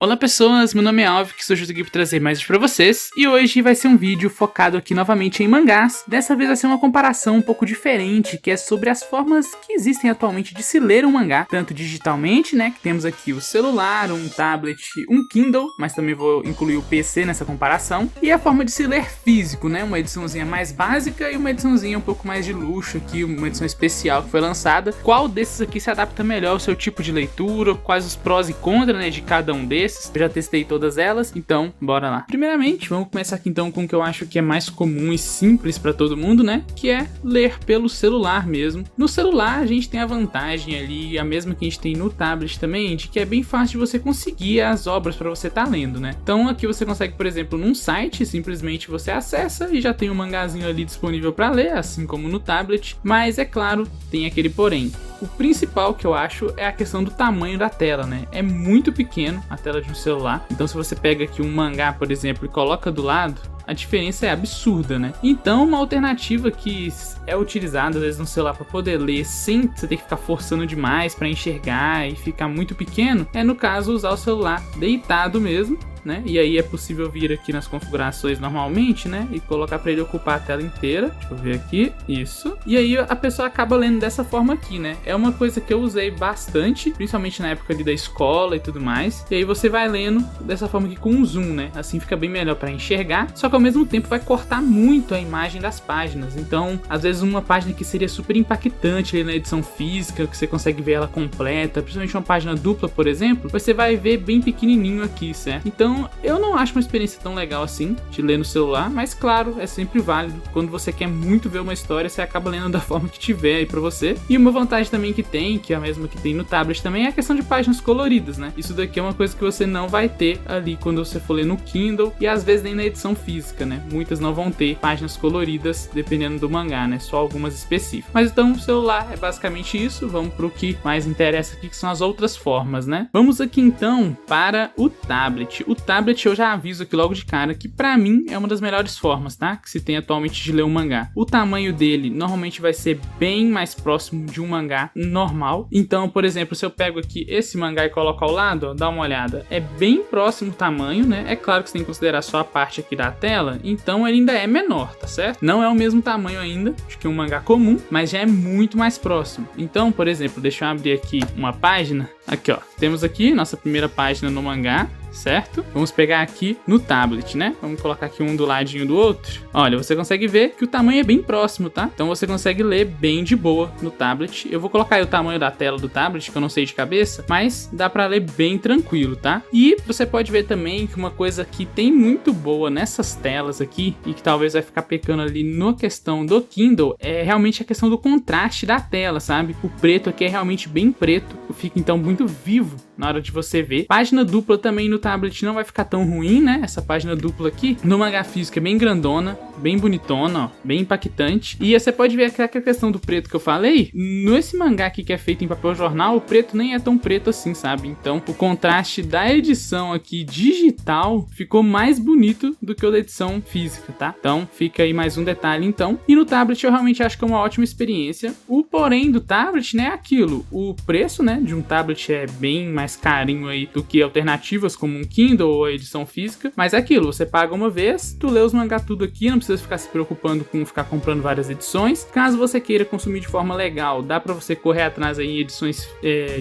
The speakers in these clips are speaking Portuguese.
Olá pessoas, meu nome é Alvin, que estou junto aqui para trazer mais vídeos pra vocês. E hoje vai ser um vídeo focado aqui novamente em mangás. Dessa vez vai ser uma comparação um pouco diferente, que é sobre as formas que existem atualmente de se ler um mangá. Tanto digitalmente, né, que temos aqui o celular, um tablet, um Kindle, mas também vou incluir o PC nessa comparação. E a forma de se ler físico, né, uma ediçãozinha mais básica e uma ediçãozinha um pouco mais de luxo aqui, uma edição especial que foi lançada. Qual desses aqui se adapta melhor ao seu tipo de leitura, quais os prós e contras, né, de cada um desses. Eu já testei todas elas, então bora lá. Primeiramente, vamos começar aqui então com o que eu acho que é mais comum e simples para todo mundo, né? Que é ler pelo celular mesmo. No celular a gente tem a vantagem ali, a mesma que a gente tem no tablet também, de que é bem fácil de você conseguir as obras para você estar lendo, né? Então aqui você consegue, por exemplo, num site, simplesmente você acessa e já tem um mangazinho ali disponível para ler, assim como no tablet. Mas é claro, tem aquele porém. O principal que eu acho é a questão do tamanho da tela, né? É muito pequeno a tela de um celular. Então se você pega aqui um mangá, por exemplo, e coloca do lado, a diferença é absurda, né? Então uma alternativa que é utilizada às vezes no celular para poder ler sem você ter que ficar forçando demais para enxergar e ficar muito pequeno, é no caso usar o celular deitado mesmo, né? E aí é possível vir aqui nas configurações normalmente, né? E colocar para ele ocupar a tela inteira. Deixa eu ver aqui, isso. E aí a pessoa acaba lendo dessa forma aqui, né? É uma coisa que eu usei bastante, principalmente na época ali da escola e tudo mais. E aí você vai lendo dessa forma aqui com um zoom, né? Assim fica bem melhor para enxergar. Só que ao mesmo tempo vai cortar muito a imagem das páginas. Então, às vezes uma página que seria super impactante ali na edição física, que você consegue ver ela completa, principalmente uma página dupla, por exemplo, você vai ver bem pequenininho aqui, certo? Então eu não acho uma experiência tão legal assim de ler no celular, mas claro, é sempre válido. Quando você quer muito ver uma história, você acaba lendo da forma que tiver aí pra você. E uma vantagem também que tem, que é a mesma que tem no tablet também, é a questão de páginas coloridas, né? Isso daqui é uma coisa que você não vai ter ali quando você for ler no Kindle e às vezes nem na edição física, né? Muitas não vão ter páginas coloridas dependendo do mangá, né? Só algumas específicas. Mas então o celular é basicamente isso. Vamos pro que mais interessa aqui, que são as outras formas, né? Vamos aqui então para o tablet. O tablet eu já aviso aqui logo de cara que pra mim é uma das melhores formas, tá? Que se tem atualmente de ler um mangá. O tamanho dele normalmente vai ser bem mais próximo de um mangá normal. Então, por exemplo, se eu pego aqui esse mangá e coloco ao lado, ó, dá uma olhada, é bem próximo o tamanho, né? É claro que você tem que considerar só a parte aqui da tela, então ele ainda é menor, tá certo? Não é o mesmo tamanho ainda de que um mangá comum, mas já é muito mais próximo. Então, por exemplo, deixa eu abrir aqui uma página. Aqui, ó, temos aqui nossa primeira página no mangá, certo? Vamos pegar aqui no tablet, né? Vamos colocar aqui um do ladinho do outro. Olha, você consegue ver que o tamanho é bem próximo, tá? Então você consegue ler bem de boa no tablet. Eu vou colocar aí o tamanho da tela do tablet, que eu não sei de cabeça, mas dá pra ler bem tranquilo, tá? E você pode ver também que uma coisa que tem muito boa nessas telas aqui, e que talvez vai ficar pecando ali na questão do Kindle, é realmente a questão do contraste da tela, sabe? O preto aqui é realmente bem preto, fica então muito vivo na hora de você ver. Página dupla também no tablet não vai ficar tão ruim, né? Essa página dupla aqui. No mangá físico é bem grandona, bem bonitona, ó, bem impactante. E você pode ver aquela questão do preto que eu falei. Nesse mangá aqui que é feito em papel jornal, o preto nem é tão preto assim, sabe? Então o contraste da edição aqui digital ficou mais bonito do que o da edição física, tá? Então fica aí mais um detalhe então. E no tablet eu realmente acho que é uma ótima experiência. O porém do tablet, né, é aquilo. O preço, né, de um tablet é bem mais carinho aí do que alternativas como um Kindle ou a edição física, mas é aquilo, você paga uma vez, tu lê os mangá tudo aqui, não precisa ficar se preocupando com ficar comprando várias edições. Caso você queira consumir de forma legal, dá pra você correr atrás aí em edições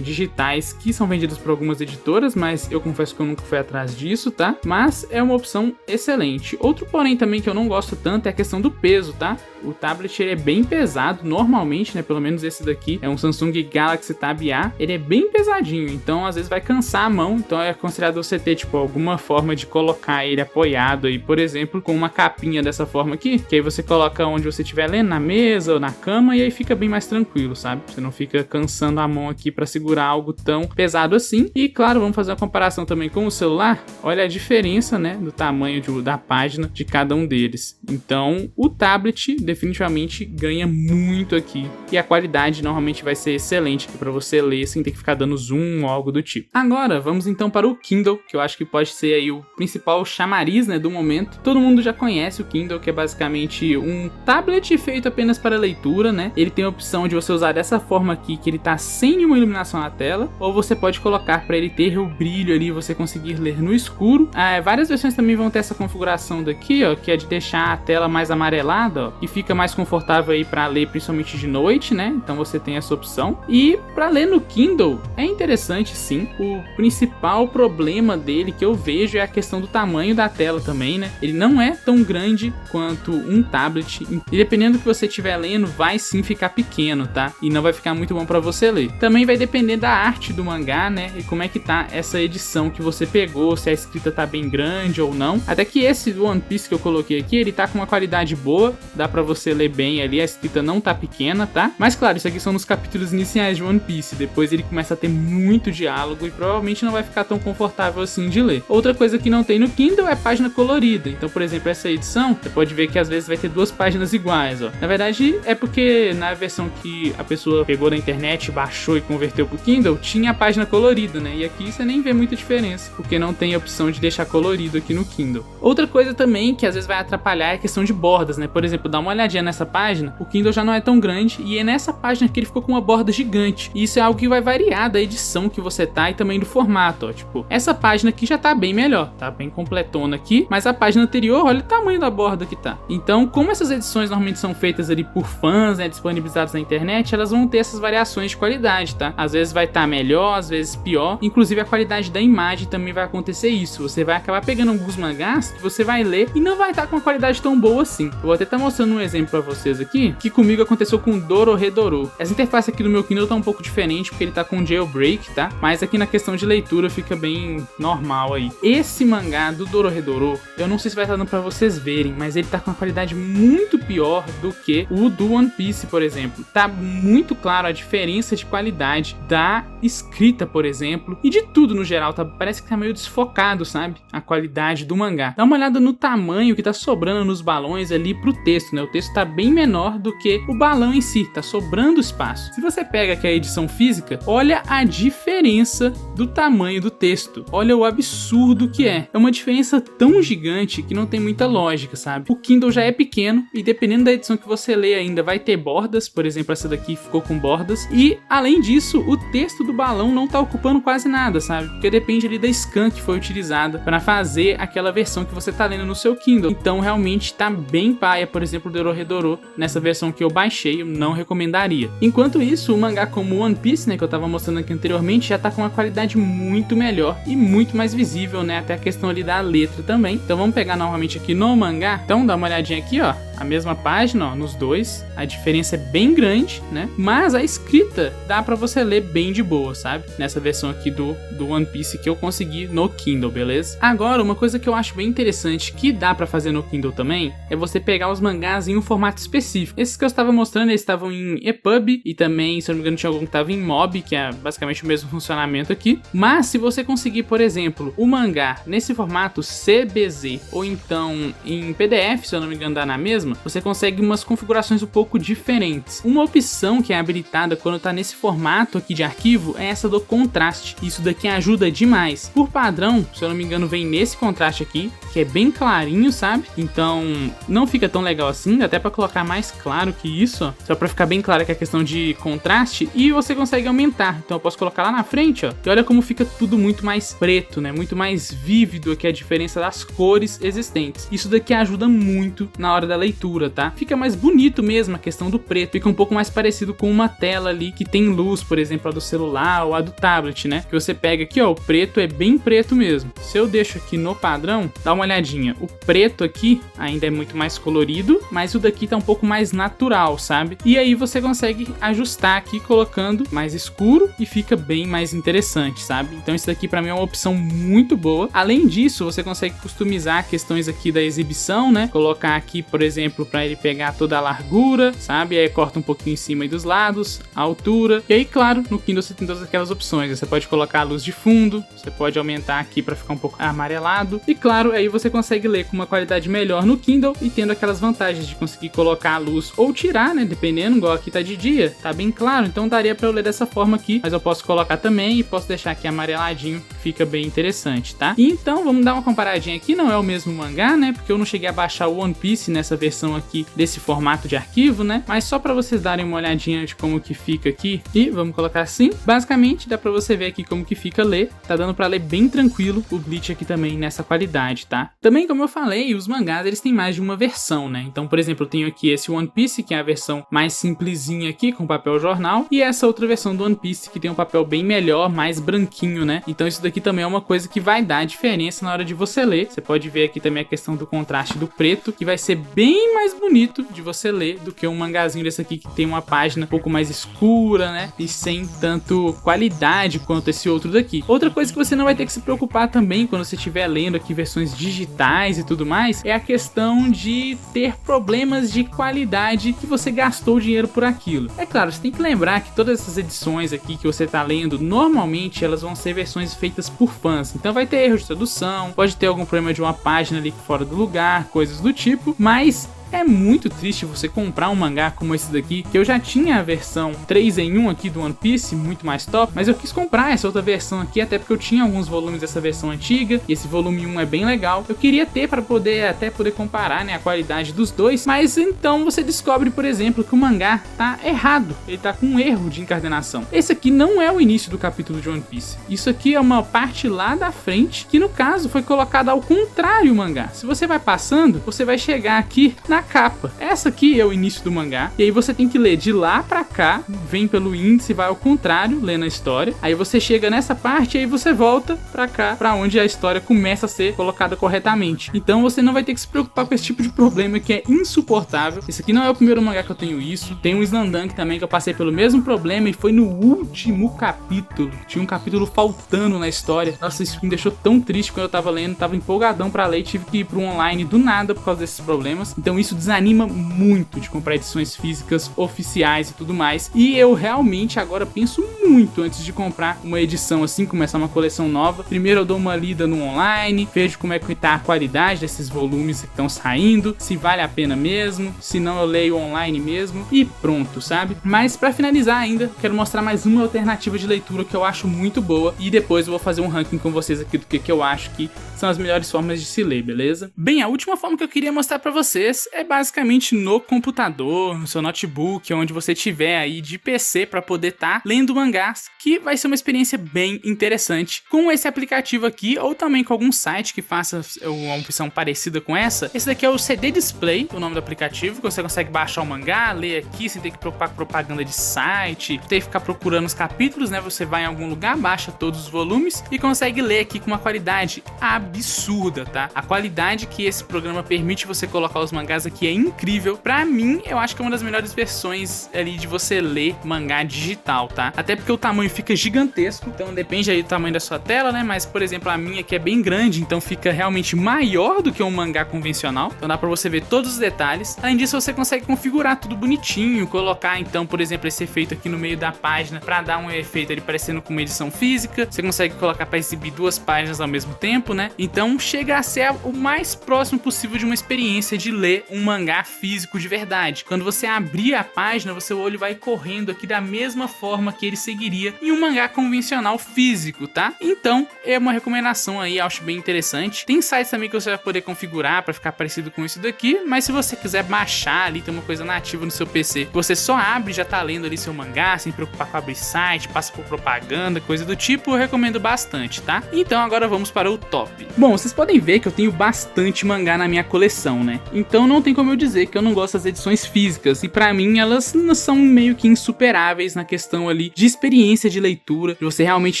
digitais que são vendidas por algumas editoras, mas eu confesso que eu nunca fui atrás disso, tá? Mas é uma opção excelente. Outro porém também que eu não gosto tanto é a questão do peso, tá? O tablet ele é bem pesado, normalmente, né? Pelo menos esse daqui é um Samsung Galaxy Tab A, ele é bem pesadinho, então às vezes vai cansar a mão, então é considerado você ter tipo alguma forma de colocar ele apoiado aí, por exemplo, com uma capinha dessa forma aqui, que aí você coloca onde você estiver lendo, na mesa ou na cama, e aí fica bem mais tranquilo, sabe? Você não fica cansando a mão aqui para segurar algo tão pesado assim. E claro, vamos fazer uma comparação também com o celular. Olha a diferença, né, do tamanho da página de cada um deles. Então o tablet definitivamente ganha muito aqui, e a qualidade normalmente vai ser excelente para você ler sem ter que ficar dando zoom ou algo do do tipo. Agora, vamos então para o Kindle, que eu acho que pode ser aí o principal chamariz, né, do momento. Todo mundo já conhece o Kindle, que é basicamente um tablet feito apenas para leitura, né? Ele tem a opção de você usar dessa forma aqui, que ele tá sem nenhuma iluminação na tela, ou você pode colocar para ele ter o brilho ali, você conseguir ler no escuro. Várias versões também vão ter essa configuração daqui, ó, que é de deixar a tela mais amarelada, ó, e fica mais confortável aí para ler, principalmente de noite, né? Então você tem essa opção. E para ler no Kindle é interessante, sim. O principal problema dele que eu vejo é a questão do tamanho da tela também, né? Ele não é tão grande quanto um tablet, e dependendo do que você estiver lendo, vai sim ficar pequeno, tá? E não vai ficar muito bom para você ler. Também vai depender da arte do mangá, né? E como é que tá essa edição que você pegou, se a escrita tá bem grande ou não. Até que esse do One Piece que eu coloquei aqui, ele tá com uma qualidade boa, dá pra você ler bem ali, a escrita não tá pequena, tá? Mas claro, isso aqui são nos capítulos iniciais de One Piece, depois ele começa a ter muito diálogo e provavelmente não vai ficar tão confortável assim de ler. Outra coisa que não tem no Kindle é página colorida, então por exemplo, essa edição, você pode ver que às vezes vai ter duas páginas iguais, ó. Na verdade, é porque na versão que a pessoa pegou na internet, baixou e converteu pro Kindle, tinha a página colorida, né? E aqui você nem vê muita diferença, porque não tem a opção de deixar colorido aqui no Kindle. Outra coisa também que às vezes vai atrapalhar é a questão de bordas, né? Por exemplo, dá uma olhadinha nessa página, o Kindle já não é tão grande e é nessa página que ele ficou com uma borda gigante. E isso é algo que vai variar da edição que você tá e também do formato, ó. Tipo, essa página aqui já tá bem melhor, tá bem completona aqui, mas a página anterior, olha o tamanho da borda que tá. Então, como essas edições normalmente são feitas ali por fãs, né, disponibilizadas na internet, elas vão ter essas variações de qualidade, tá? Às vezes vai estar melhor, às vezes pior. Inclusive a qualidade da imagem também vai acontecer isso. Você vai acabar pegando alguns mangás que você vai ler e não vai estar com uma qualidade tão boa assim. Eu vou até estar mostrando um exemplo pra vocês aqui, que comigo aconteceu com Dorohedoro. Essa interface aqui do meu Kindle tá um pouco diferente, porque ele tá com jailbreak, tá? Mas aqui na questão de leitura fica bem normal aí. Esse mangá do Dorohedoro, eu não sei se vai estar dando pra vocês verem, mas ele tá com uma qualidade muito pior do que o do One Piece, por exemplo. Tá muito claro a diferença de qualidade da escrita, por exemplo, e de tudo no geral, tá? Parece que tá meio desfocado, sabe? A qualidade do mangá. Dá uma olhada no tamanho que tá sobrando nos balões ali pro texto, né? O texto tá bem menor do que o balão em si, tá sobrando espaço. Se você pega aqui a edição física, olha a diferença do tamanho do texto. Olha o absurdo que é. É uma diferença tão gigante que não tem muita lógica, sabe? O Kindle já é pequeno e dependendo da edição que você lê ainda vai ter bordas, por exemplo, essa daqui ficou com bordas, e além disso, o texto do balão não tá ocupando quase nada, sabe? Porque depende ali da scan que foi utilizada para fazer aquela versão que você tá lendo no seu Kindle. Então realmente tá bem paia, por exemplo, o Dorohedoro nessa versão que eu baixei, eu não recomendaria. Enquanto isso, o mangá como One Piece, né, que eu tava mostrando aqui anteriormente, já tá com uma qualidade muito melhor e muito mais visível, né, até a questão ali da letra também. Então vamos pegar novamente aqui no mangá, então dá uma olhadinha aqui, ó, a mesma página, ó, nos dois, a diferença é bem grande, né, mas a escrita dá pra você ler bem de boa, sabe, nessa versão aqui do One Piece que eu consegui no Kindle, beleza? Agora, uma coisa que eu acho bem interessante que dá pra fazer no Kindle também, é você pegar os mangás em um formato específico. Esses que eu estava mostrando, eles estavam em EPUB e também, se eu não me engano, tinha algum que estava em MOB, que é basicamente o mesmo funcionamento aqui. Mas se você conseguir, por exemplo, o mangá nesse formato CBZ ou então em PDF, se eu não me engano, dá na mesma, você consegue umas configurações um pouco diferentes. Uma opção que é habilitada quando está nesse formato aqui de arquivo é essa do contraste. Isso daqui ajuda demais. Por padrão, se eu não me engano, vem nesse contraste aqui, que é bem clarinho, sabe? Então não fica tão legal assim, dá até para colocar mais claro que isso, ó, só para ficar bem claro que é a questão de contraste, e você consegue aumentar. Então eu posso colocar lá na frente, ó, e olha como fica tudo muito mais preto, né? Muito mais vívido aqui a diferença das cores existentes. Isso daqui ajuda muito na hora da leitura, tá? Fica mais bonito mesmo a questão do preto, fica um pouco mais parecido com uma tela ali que tem luz, por exemplo, a do celular ou a do tablet, né? Que você pega aqui, ó, o preto é bem preto mesmo. Se eu deixo aqui no padrão, dá uma olhadinha, o preto aqui ainda é muito mais colorido, mas o daqui tá um pouco mais natural, sabe? E aí você consegue ajustar aqui colocando mais escuro e fica bem mais interessante, sabe? Então isso daqui pra mim é uma opção muito boa. Além disso, você consegue customizar questões aqui da exibição, né? Colocar aqui, por exemplo, pra ele pegar toda a largura, sabe? Aí corta um pouquinho em cima e dos lados, a altura. E aí, claro, no Kindle você tem todas aquelas opções. Você pode colocar a luz de fundo, você pode aumentar aqui pra ficar um pouco amarelado. E claro, aí você consegue ler com uma qualidade melhor no Kindle e tendo aquelas vantagens de conseguir colocar a luz ou tirar, né, dependendo, igual aqui tá de dia, tá bem claro, então daria pra eu ler dessa forma aqui, mas eu posso colocar também e posso deixar aqui amareladinho, fica bem interessante, tá? E então, vamos dar uma comparadinha aqui, não é o mesmo mangá, né, porque eu não cheguei a baixar o One Piece nessa versão aqui, desse formato de arquivo, né, mas só pra vocês darem uma olhadinha de como que fica aqui, e vamos colocar assim, basicamente dá pra você ver aqui como que fica ler, tá dando pra ler bem tranquilo o Bleach aqui também nessa qualidade, tá? Também, como eu falei, os mangás eles têm mais de uma versão, né, então, por exemplo, eu tenho aqui esse One Piece, que é a versão mais simplesinha aqui, com papel jornal, e essa outra versão do One Piece, que tem um papel bem melhor, mais branquinho, né, então isso daqui também é uma coisa que vai dar diferença na hora de você ler. Você pode ver aqui também a questão do contraste do preto, que vai ser bem mais bonito de você ler do que um mangazinho desse aqui, que tem uma página um pouco mais escura, né, e sem tanto qualidade quanto esse outro daqui. Outra coisa que você não vai ter que se preocupar também quando você estiver lendo aqui versões digitais e tudo mais, é a questão de ter problemas de qualidade que você gastou dinheiro por aquilo. É claro, você tem que lembrar que todas essas edições aqui que você tá lendo, normalmente elas vão ser versões feitas por fãs, então vai ter erro de tradução, pode ter algum problema de uma página ali fora do lugar, coisas do tipo, mas é muito triste você comprar um mangá como esse daqui, que eu já tinha a versão 3 em 1 aqui do One Piece, muito mais top, mas eu quis comprar essa outra versão aqui, até porque eu tinha alguns volumes dessa versão antiga, e esse volume 1 é bem legal. Eu queria ter para poder comparar, né, a qualidade dos dois, mas então você descobre, por exemplo, que o mangá tá errado, ele tá com um erro de encadernação. Esse aqui não é o início do capítulo de One Piece, isso aqui é uma parte lá da frente, que no caso foi colocada ao contrário o mangá. Se você vai passando, você vai chegar aqui na capa. Essa aqui é o início do mangá, e aí você tem que ler de lá pra cá, vem pelo índice, vai ao contrário, lendo a história, aí você chega nessa parte e aí você volta pra cá, pra onde a história começa a ser colocada corretamente. Então você não vai ter que se preocupar com esse tipo de problema que é insuportável. Esse aqui não é o primeiro mangá que eu tenho isso, tem um Slandunk também que eu passei pelo mesmo problema e foi no último capítulo, tinha um capítulo faltando na história. Nossa, isso me deixou tão triste quando eu tava lendo, tava empolgadão pra ler, tive que ir pro online do nada por causa desses problemas, então isso desanima muito de comprar edições físicas oficiais e tudo mais, e eu realmente agora penso muito antes de comprar uma edição assim, começar uma coleção nova. Primeiro eu dou uma lida no online, vejo como é que tá a qualidade desses volumes que estão saindo, se vale a pena mesmo, se não eu leio online mesmo e pronto, sabe? Mas pra finalizar ainda, quero mostrar mais uma alternativa de leitura que eu acho muito boa, e depois eu vou fazer um ranking com vocês aqui do que eu acho que são as melhores formas de se ler, beleza? Bem, a última forma que eu queria mostrar pra vocês é basicamente no computador, no seu notebook, onde você tiver aí de PC para poder estar lendo mangás, que vai ser uma experiência bem interessante com esse aplicativo aqui, ou também com algum site que faça uma opção parecida com essa. Esse daqui é o CD Display, o nome do aplicativo, que você consegue baixar o mangá, ler aqui, sem ter que preocupar com propaganda de site, ter que ficar procurando os capítulos, né? Você vai em algum lugar, baixa todos os volumes e consegue ler aqui com uma qualidade absurda, tá? A qualidade que esse programa permite você colocar os mangás aqui é incrível. Pra mim, eu acho que é uma das melhores versões ali de você ler mangá digital, tá? Até porque o tamanho fica gigantesco, então depende aí do tamanho da sua tela, né? Mas, por exemplo, a minha aqui é bem grande, então fica realmente maior do que um mangá convencional, então dá pra você ver todos os detalhes. Além disso, você consegue configurar tudo bonitinho, colocar, então, por exemplo, esse efeito aqui no meio da página pra dar um efeito ali parecendo com uma edição física. Você consegue colocar pra exibir duas páginas ao mesmo tempo, né? Então chega a ser o mais próximo possível de uma experiência de ler um mangá físico de verdade. Quando você abrir a página, o seu olho vai correndo aqui da mesma forma que ele seguiria em um mangá convencional físico, tá? Então, é uma recomendação aí, acho bem interessante. Tem sites também que você vai poder configurar para ficar parecido com isso daqui, mas se você quiser baixar ali, tem uma coisa nativa no seu PC, você só abre e já tá lendo ali seu mangá, sem preocupar com abrir site, passa por propaganda, coisa do tipo, eu recomendo bastante, tá? Então agora vamos para o top. Bom, vocês podem ver que eu tenho bastante mangá na minha coleção, né? Então não tem como eu dizer que eu não gosto das edições físicas, e pra mim elas são meio que insuperáveis na questão ali de experiência de leitura, de você realmente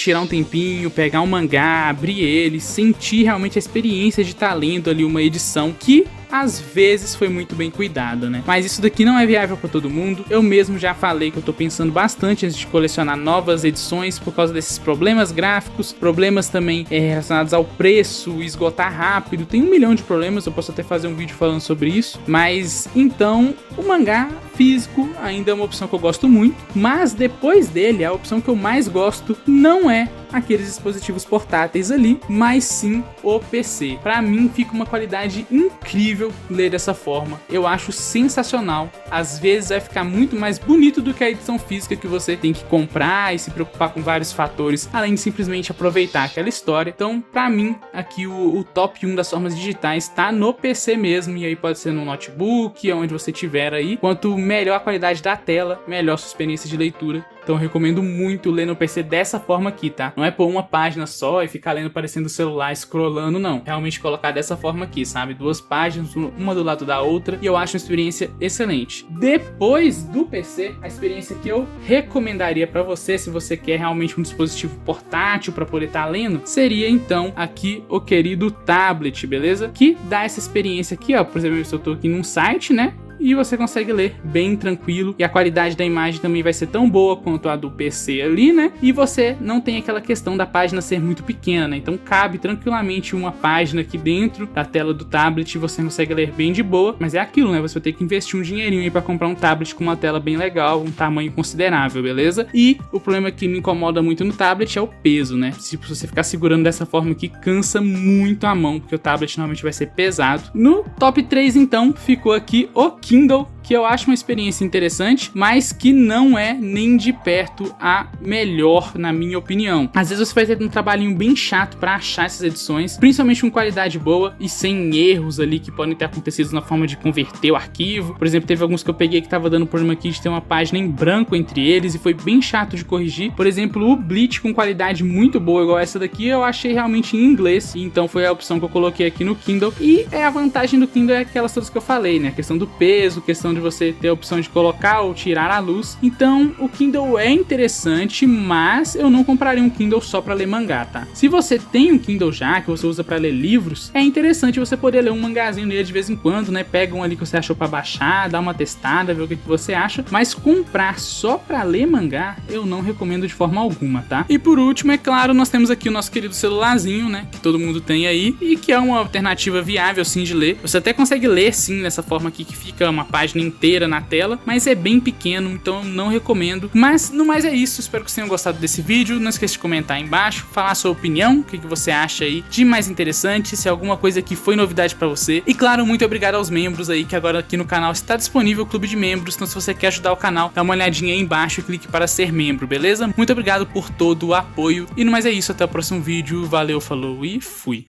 tirar um tempinho, pegar um mangá, abrir ele, sentir realmente a experiência de estar lendo ali uma edição que às vezes foi muito bem cuidada, né? Mas isso daqui não é viável para todo mundo. Eu mesmo já falei que eu tô pensando bastante antes de colecionar novas edições por causa desses problemas gráficos, problemas também relacionados ao preço, esgotar rápido, tem 1 milhão de problemas, eu posso até fazer um vídeo falando sobre isso. Mas então, o mangá físico ainda é uma opção que eu gosto muito, mas depois dele, a opção que eu mais gosto não é aqueles dispositivos portáteis ali, mas sim o PC. Para mim fica uma qualidade incrível ler dessa forma, eu acho sensacional. Às vezes vai ficar muito mais bonito do que a edição física, que você tem que comprar e se preocupar com vários fatores, além de simplesmente aproveitar aquela história. Então, para mim, aqui o top 1 das formas digitais tá no PC mesmo, e aí pode ser no notebook, onde você tiver aí. Quanto melhor a qualidade da tela, melhor a sua experiência de leitura. Então eu recomendo muito ler no PC dessa forma aqui, tá? Não é pôr uma página só e ficar lendo parecendo o celular, scrollando, não. Realmente colocar dessa forma aqui, sabe? 2 páginas, uma do lado da outra, e eu acho uma experiência excelente. Depois do PC, a experiência que eu recomendaria pra você, se você quer realmente um dispositivo portátil pra poder estar lendo, seria então aqui o querido tablet, beleza? Que dá essa experiência aqui, ó. Por exemplo, eu tô aqui num site, né? E você consegue ler bem tranquilo, e a qualidade da imagem também vai ser tão boa quanto a do PC ali, né? E você não tem aquela questão da página ser muito pequena, né? Então cabe tranquilamente uma página aqui dentro da tela do tablet e você consegue ler bem de boa, mas é aquilo, né? Você vai ter que investir um dinheirinho aí pra comprar um tablet com uma tela bem legal, um tamanho considerável, beleza? E o problema que me incomoda muito no tablet é o peso, né? Se você ficar segurando dessa forma aqui, cansa muito a mão, porque o tablet normalmente vai ser pesado. No top 3, então, ficou aqui o Kindle, que eu acho uma experiência interessante, mas que não é nem de perto a melhor, na minha opinião. Às vezes você vai ter um trabalhinho bem chato para achar essas edições, principalmente com qualidade boa e sem erros ali que podem ter acontecido na forma de converter o arquivo. Por exemplo, teve alguns que eu peguei que tava dando problema aqui de ter uma página em branco entre eles e foi bem chato de corrigir. Por exemplo, o Bleach com qualidade muito boa, igual essa daqui, eu achei realmente em inglês, e então foi a opção que eu coloquei aqui no Kindle. E a vantagem do Kindle é aquelas todas que eu falei, né? A questão do peso, questão de você ter a opção de colocar ou tirar a luz. Então o Kindle é interessante, mas eu não compraria um Kindle só para ler mangá, tá? Se você tem um Kindle já, que você usa para ler livros, é interessante você poder ler um mangazinho nele de vez em quando, né? Pega um ali que você achou para baixar, dá uma testada, ver o que você acha, mas comprar só para ler mangá, eu não recomendo de forma alguma, tá? E por último, é claro, nós temos aqui o nosso querido celularzinho, né? Que todo mundo tem aí, e que é uma alternativa viável sim de ler. Você até consegue ler sim nessa forma aqui, que fica uma página inteira na tela, mas é bem pequeno, então não recomendo. Mas no mais é isso, espero que vocês tenham gostado desse vídeo. Não esqueça de comentar aí embaixo, falar a sua opinião, o que você acha aí de mais interessante, se alguma coisa aqui foi novidade pra você. E claro, muito obrigado aos membros aí, que agora aqui no canal está disponível o clube de membros, então se você quer ajudar o canal, dá uma olhadinha aí embaixo e clique para ser membro, beleza? Muito obrigado por todo o apoio, e no mais é isso, até o próximo vídeo, valeu, falou e fui!